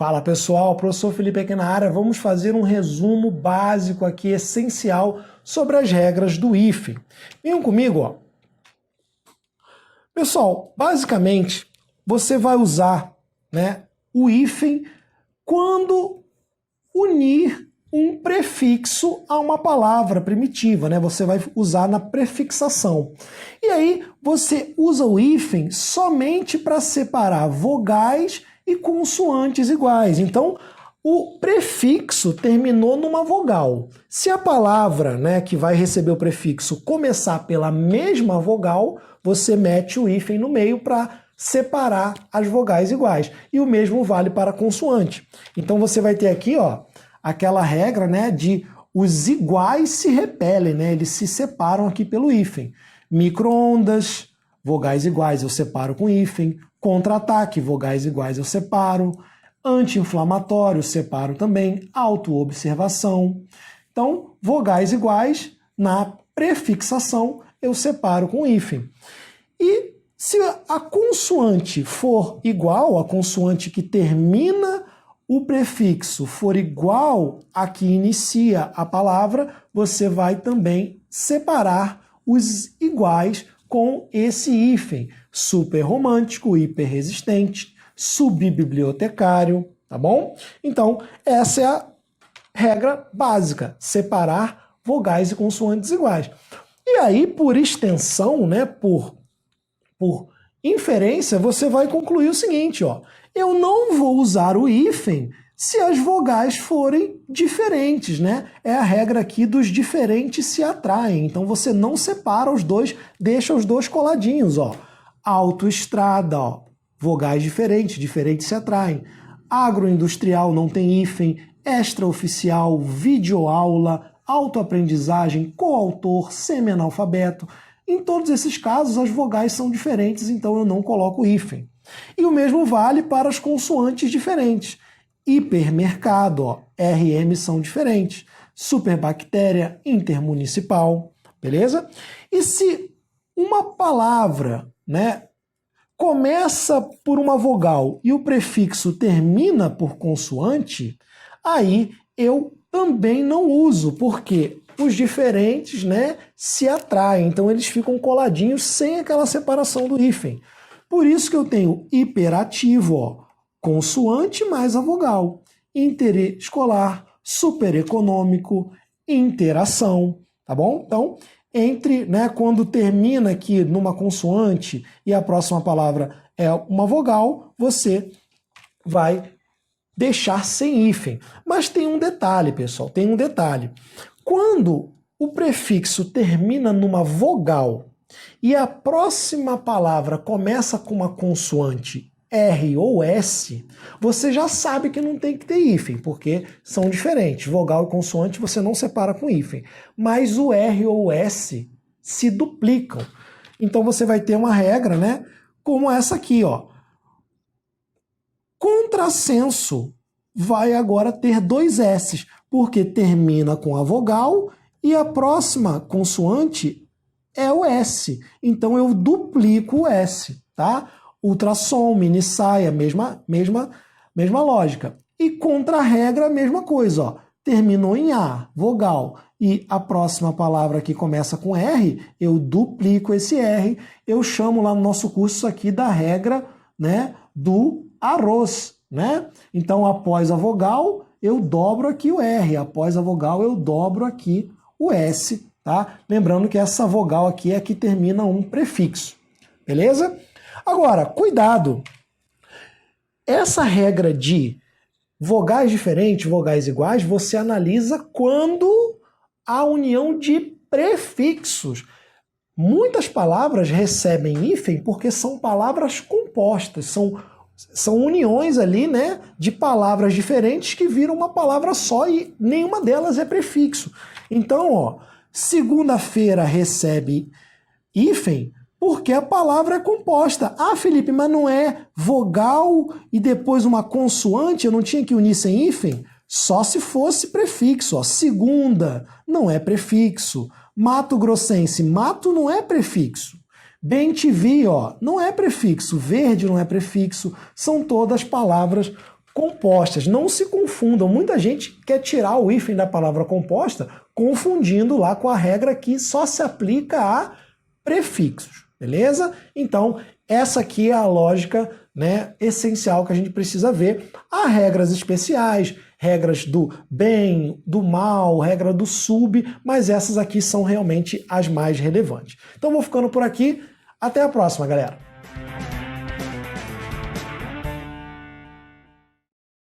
Fala pessoal, professor Felipe aqui na área. Vamos fazer um resumo básico aqui, essencial, sobre as regras do hífen. Venham comigo, ó. Pessoal, basicamente, você vai usar, o hífen quando unir um prefixo a uma palavra primitiva, Você vai usar na prefixação. E aí, você usa o hífen somente para separar vogais e consoantes iguais. Então, o prefixo terminou numa vogal. Se a palavra, que vai receber o prefixo começar pela mesma vogal, você mete o hífen no meio para separar as vogais iguais. E o mesmo vale para a consoante. Então, você vai ter aqui, ó, aquela regra, de os iguais se repelem, eles se separam aqui pelo hífen. Micro-ondas, vogais iguais eu separo com hífen. Contra-ataque, vogais iguais eu separo. Anti-inflamatório, separo também. Auto-observação. Então, vogais iguais, na prefixação, eu separo com hífen. E se a consoante for igual, a consoante que termina o prefixo for igual a que inicia a palavra, você vai também separar os iguais com esse hífen. Super romântico, hiper resistente, subbibliotecário, tá bom? Então, essa é a regra básica, separar vogais e consoantes iguais. E aí, por extensão, por inferência, você vai concluir o seguinte, ó. Eu não vou usar o hífen se as vogais forem diferentes, É a regra aqui dos diferentes se atraem. Então você não separa os dois, deixa os dois coladinhos, ó. Autoestrada, ó. Vogais diferentes se atraem. Agroindustrial não tem hífen. Extraoficial, videoaula, autoaprendizagem, coautor, semi-analfabeto. Em todos esses casos, as vogais são diferentes, então eu não coloco hífen. E o mesmo vale para as consoantes diferentes. Hipermercado, ó, RM são diferentes. Superbactéria, intermunicipal, beleza? E se uma palavra, começa por uma vogal e o prefixo termina por consoante, aí eu também não uso, porque os diferentes, se atraem, então eles ficam coladinhos sem aquela separação do hífen. Por isso que eu tenho hiperativo, ó, consoante mais a vogal. Interescolar, supereconômico, interação, tá bom? Então, quando termina aqui numa consoante e a próxima palavra é uma vogal, você vai deixar sem hífen. Mas tem um detalhe, pessoal, tem um detalhe. Quando o prefixo termina numa vogal e a próxima palavra começa com uma consoante R ou S, você já sabe que não tem que ter hífen, porque são diferentes. Vogal e consoante você não separa com hífen. Mas o R ou o S se duplicam. Então você vai ter uma regra, como essa aqui, ó. Contrassenso vai agora ter dois S's, porque termina com a vogal e a próxima consoante é o S. Então eu duplico o S, tá? Ultrassom, mini saia, mesma lógica. E contra-regra, a mesma coisa, ó. Terminou em A, vogal, e a próxima palavra que começa com R, eu duplico esse R. Eu chamo lá no nosso curso isso aqui da regra, do arroz, Então, após a vogal, eu dobro aqui o R. Após a vogal, eu dobro aqui o S, tá? Lembrando que essa vogal aqui é a que termina um prefixo, beleza? Agora, cuidado! Essa regra de vogais diferentes, vogais iguais, você analisa quando há união de prefixos. Muitas palavras recebem hífen porque são palavras compostas, são uniões ali, de palavras diferentes que viram uma palavra só e nenhuma delas é prefixo. Então, ó, segunda-feira recebe hífen porque a palavra é composta. Ah, Felipe, mas não é vogal e depois uma consoante? Eu não tinha que unir sem hífen? Só se fosse prefixo. Ó. Segunda não é prefixo. Mato Grossense, mato não é prefixo. Bem-te-vi, ó, não é prefixo. Verde não é prefixo. São todas palavras compostas. Não se confundam. Muita gente quer tirar o hífen da palavra composta, confundindo lá com a regra que só se aplica a prefixos, beleza? Então, essa aqui é a lógica, né, essencial que a gente precisa ver. Há regras especiais, regras do bem, do mal, regra do sub, mas essas aqui são realmente as mais relevantes. Então, vou ficando por aqui. Até a próxima, galera!